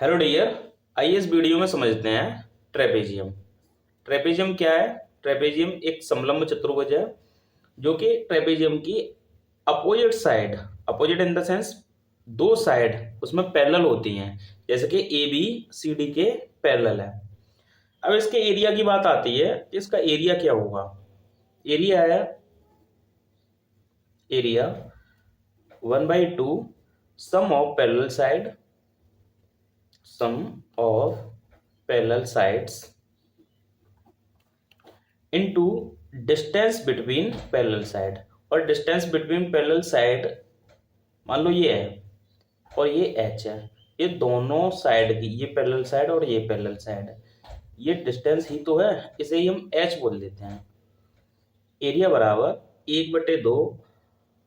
Hello dear, आइए इस video में समझते हैं ट्रेपेजियम। ट्रेपेजियम क्या है? ट्रेपेजियम एक समलंब चतुर्भुज है जो कि ट्रेपेजियम की opposite side, opposite in the sense दो साइड उसमें पैरेलल होती हैं, जैसे कि ए बी सी डी के पैरेलल है। अब इसके एरिया की बात आती है कि इसका एरिया क्या होगा। एरिया है area 1/2 sum of parallel side, sum of parallel sides into distance between parallel side। और distance between parallel side मान लो ये है और ये h है, ये दोनों साइड की, ये पैरेलल साइड और ये पैरेलल साइड है, ये डिस्टेंस ही तो है, इसे ही हम h बोल देते हैं। एरिया बराबर 1/2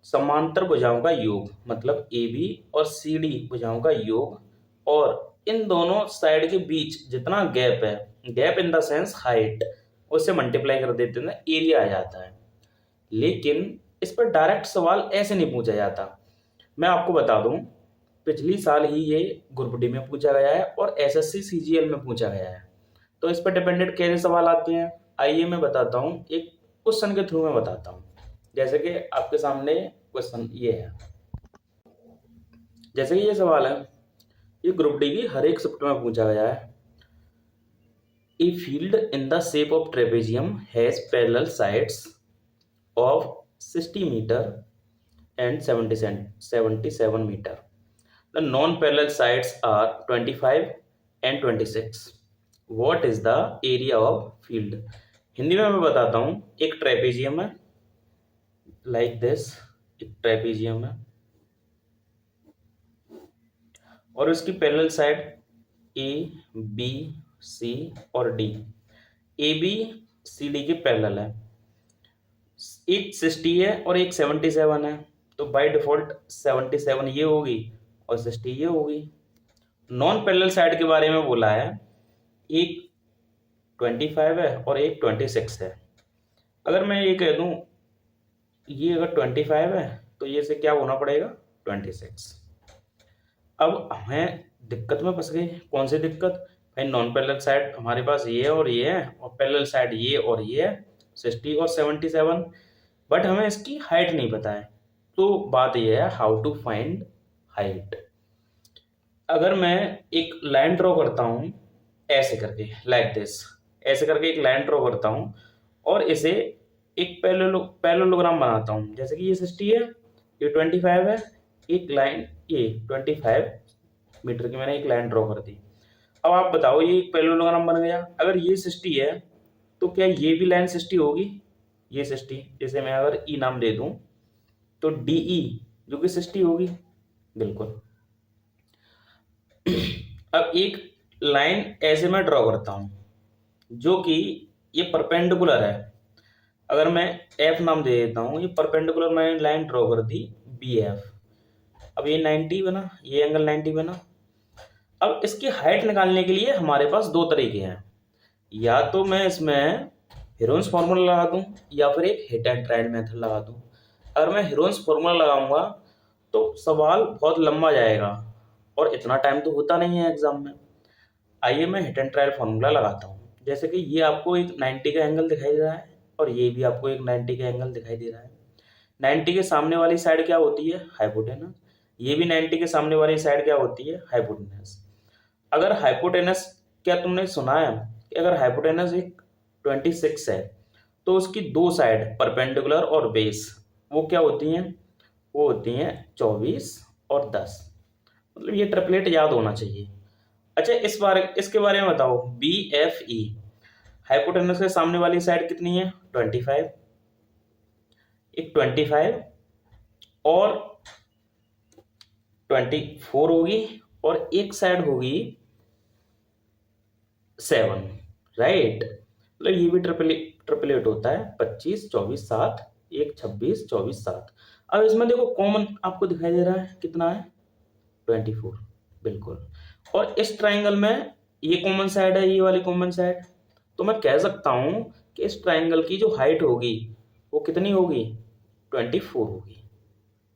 समांतर भुजाओं का योग, मतलब ए बी और सी डी भुजाओं का योग, और इन दोनों साइड के बीच जितना गैप है, gap in the sense height, उससे मल्टीप्लाई कर देते हैं, एरिया आ जाता है। लेकिन इस पर डायरेक्ट सवाल ऐसे नहीं पूछा जाता। मैं आपको बता दूं, पिछली साल ही ये ग्रुप डी में पूछा गया है और एसएससी सीजीएल में पूछा गया है। तो इस पर डिपेंडेंट कैसे सवाल आते हैं, आइए मैं बताता हूँ, एक क्वेश्चन के थ्रू मैं बताता हूँ। जैसे कि आपके सामने क्वेश्चन ये है, जैसे कि ये सवाल है, ये ग्रुप डी की हर एक शिफ्ट में पूछा गया है। A field in the shape of trapezium has parallel sides of 60 metre and 77 metre. The non parallel sides are 25 and 26। What is the area of field? Hindi में मैं बताता हूँ। एक ट्रेपेजियम है लाइक दिस, एक ट्रेपेजियम है और उसकी parallel side A B C और D. A B C D के पैरेलल है, एक 60 है और एक 77 है, तो बाय डिफॉल्ट 77 ये होगी और 60 ये होगी। नॉन पैरेलल साइड के बारे में बोला है, एक 25 है और एक 26 है। अगर मैं ये कह दूं ये अगर 25 है तो ये से क्या होना पड़ेगा 26। अब हमें दिक्कत में फंस गई। कौन सी दिक्कत भाई? नॉन पैरेलल साइड हमारे पास ये है और ये है, और पैरेलल साइड ये और ये है, 60 और 77, बट हमें इसकी हाइट नहीं पता है। तो बात ये है हाउ टू फाइंड हाइट। अगर मैं एक लाइन ड्रॉ करता हूँ ऐसे करके, लाइक दिस, ऐसे करके एक लाइन ड्रॉ करता हूँ और इसे एक पैरेललोग्राम बनाता हूँ। जैसे कि ये 60 है, ये 25 है, एक लाइन ये 25 मीटर की मैंने एक लाइन ड्रॉ कर दी। अब आप बताओ, ये एक पैरेललोग्राम बन गया। अगर ये 60 है तो क्या ये भी लाइन 60 होगी? ये 60, जैसे मैं अगर ई नाम दे दूं तो डी ई जो कि 60 होगी, बिल्कुल। अब एक लाइन ऐसे मैं ड्रॉ करता हूं जो कि ये परपेंडिकुलर है। अगर मैं एफ नाम दे देता हूं, ये परपेंडिकुलर मैंने लाइन ड्रॉ कर दी बी एफ। अब ये 90 बना, ये एंगल 90 बना। अब इसकी हाइट निकालने के लिए हमारे पास दो तरीके हैं, या तो मैं इसमें हीरोन्स फार्मूला लगा दूं या फिर एक हिट एंड ट्रायल मेथड लगा दूं। अगर मैं हीरोन्स फार्मूला लगाऊंगा तो सवाल बहुत लंबा जाएगा और इतना टाइम तो होता नहीं है एग्जाम में। आइए मैं हिट एंड ट्रायल फार्मूला लगाता हूँ। जैसे कि ये आपको एक 90 का एंगल दिखाई दे रहा है और ये भी आपको एक 90 का एंगल दिखाई दे रहा है। 90 के सामने वाली साइड क्या होती है? हाइपोटेनस। ये भी 90 के सामने वाली साइड क्या होती है? हाइपोटेनस। अगर हाइपोटेनस, क्या तुमने सुना है कि अगर हाइपोटेनस एक 26 है तो उसकी दो साइड परपेंडिकुलर और बेस वो क्या होती हैं? वो होती हैं 24 और 10। मतलब ये ट्रिपलेट याद होना चाहिए। अच्छा, इसके बारे में बताओ, बी एफ ई, हाइपोटेनस के सामने वाली साइड कितनी है? 25। एक 25 और 24 होगी और एक साइड होगी 7, राइट। मतलब ये भी ट्रिपलेट होता है, 25 24 7, एक 26 24 7। अब इसमें देखो कॉमन आपको दिखाई दे रहा है, कितना है? 24, बिल्कुल। और इस ट्राइंगल में ये कॉमन साइड है, ये वाली कॉमन साइड, तो मैं कह सकता हूं कि इस ट्राइंगल की जो हाइट होगी वो कितनी होगी? 24 होगी।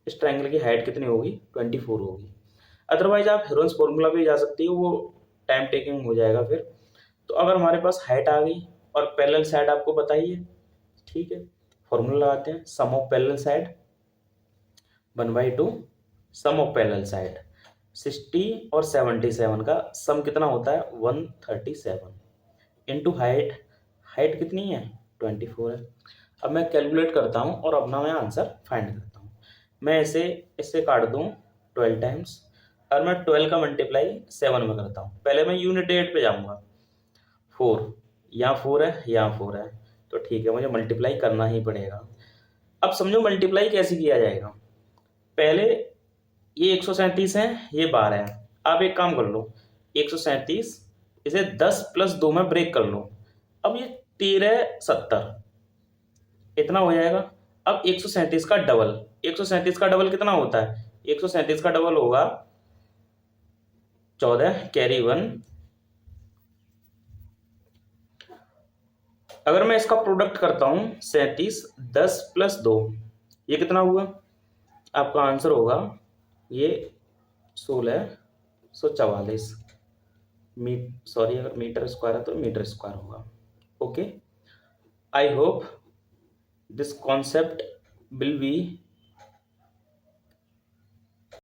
इस ट्राइंगल की हाइट कितनी होगी? 24 होगी। अदरवाइज आप हेरोन्स फॉर्मूला पे जा सकती हो, वो टाइम टेकिंग हो जाएगा फिर। तो अगर हमारे पास हाइट आ गई और पैरेलल साइड आपको बताइए, ठीक है, फॉर्मूला लगाते हैं, sum of parallel side 1/2 sum of parallel side 60 और 77 का सम कितना होता है 137 इंटू हाइट, हाइट कितनी है 24 है। अब मैं कैलकुलेट करता हूँ और अपना मैं आंसर फाइंड करता हूँ। मैं इसे इससे काट दूँ 12 टाइम्स और मैं 12 का मल्टीप्लाई 7 में करता हूँ। पहले मैं यूनिट डेट पे जाऊँगा, 4 यहाँ 4 है यहाँ 4 है, तो ठीक है मुझे मल्टीप्लाई करना ही पड़ेगा। अब समझो मल्टीप्लाई कैसे किया जाएगा। पहले ये 137 है, ये 12 है। आप एक काम कर लो, 137 इसे 10 + 2 में ब्रेक कर लो। अब ये 13 70 इतना हो जाएगा। अब 137 का डबल, 137 का डबल कितना होता है, 137 का डबल होगा 14 कैरी 1। अगर मैं इसका प्रोडक्ट करता हूं 37 10 + 2 ये कितना हुआ, आपका आंसर होगा ये 1644 सॉरी अगर मीटर स्क्वायर है तो मीटर स्क्वायर होगा। Okay, I hope this concept will be